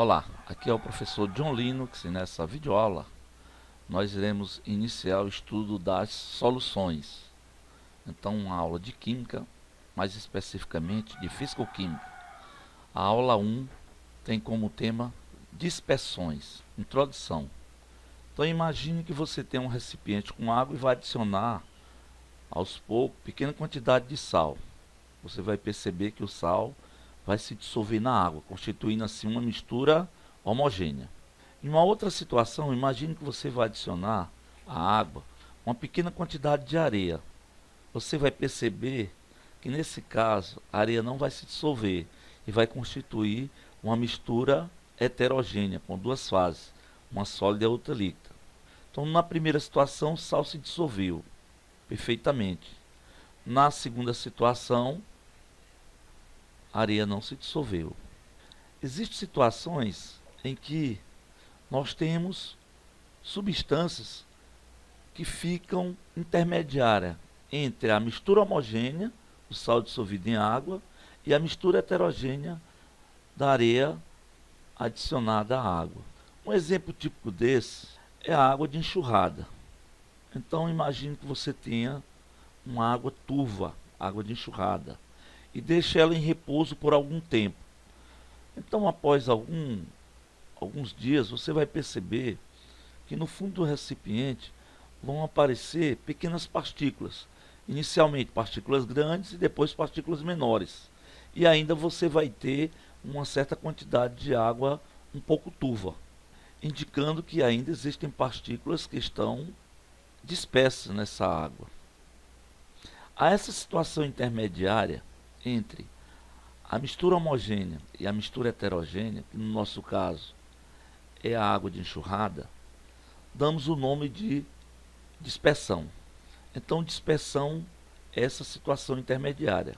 Olá, aqui é o professor John Linux e nessa videoaula nós iremos iniciar o estudo das soluções. Então, uma aula de Química, mais especificamente de Físico-Química. A aula 1 tem como tema dispersões, introdução. Então, imagine que você tem um recipiente com água e vai adicionar aos poucos pequena quantidade de sal. Você vai perceber que o sal vai se dissolver na água, constituindo assim uma mistura homogênea. Em uma outra situação, imagine que você vai adicionar à água uma pequena quantidade de areia. Você vai perceber que nesse caso a areia não vai se dissolver e vai constituir uma mistura heterogênea com duas fases, uma sólida e outra líquida. Então, na primeira situação, o sal se dissolveu perfeitamente. Na segunda situação, a areia não se dissolveu. Existem situações em que nós temos substâncias que ficam intermediárias entre a mistura homogênea, o sal dissolvido em água, e a mistura heterogênea da areia adicionada à água. Um exemplo típico desse é a água de enxurrada. Então imagine que você tenha uma água turva, água de enxurrada, e deixe ela em repouso por algum tempo. Então, após alguns dias, você vai perceber que no fundo do recipiente vão aparecer pequenas partículas. Inicialmente partículas grandes e depois partículas menores. E ainda você vai ter uma certa quantidade de água um pouco turva, indicando que ainda existem partículas que estão dispersas nessa água. A essa situação intermediária entre a mistura homogênea e a mistura heterogênea, que no nosso caso é a água de enxurrada, damos o nome de dispersão. Então, dispersão é essa situação intermediária.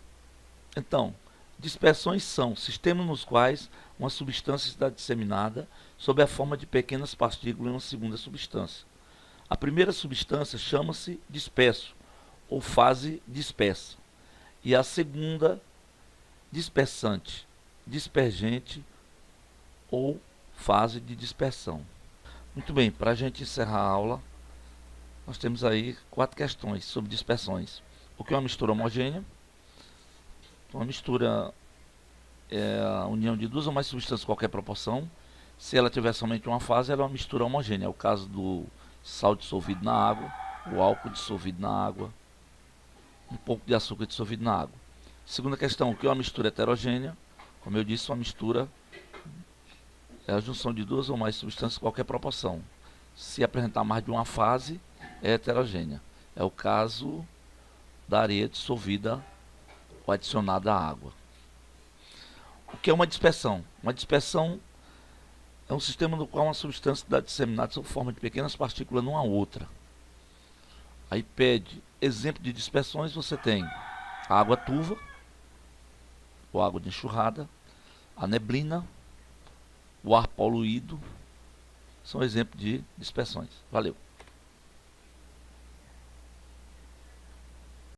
Então, dispersões são sistemas nos quais uma substância está disseminada sob a forma de pequenas partículas em uma segunda substância. A primeira substância chama-se disperso, ou fase dispersa, e a segunda dispersante, dispergente ou fase de dispersão. Muito bem, para a gente encerrar a aula, nós temos aí 4 questões sobre dispersões. O que é uma mistura homogênea? Uma mistura é a união de duas ou mais substâncias de qualquer proporção. Se ela tiver somente uma fase, ela é uma mistura homogênea. É o caso do sal dissolvido na água, o álcool dissolvido na água, um pouco de açúcar dissolvido na água. Segunda questão, o que é uma mistura heterogênea? Como eu disse, uma mistura é a junção de duas ou mais substâncias de qualquer proporção. Se apresentar mais de uma fase, é heterogênea. É o caso da areia dissolvida ou adicionada à água. O que é uma dispersão? Uma dispersão é um sistema no qual uma substância está disseminada sob forma de pequenas partículas numa outra. Aí pede exemplo de dispersões, você tem a água turva, ou água de enxurrada, a neblina, o ar poluído, são exemplos de dispersões. Valeu!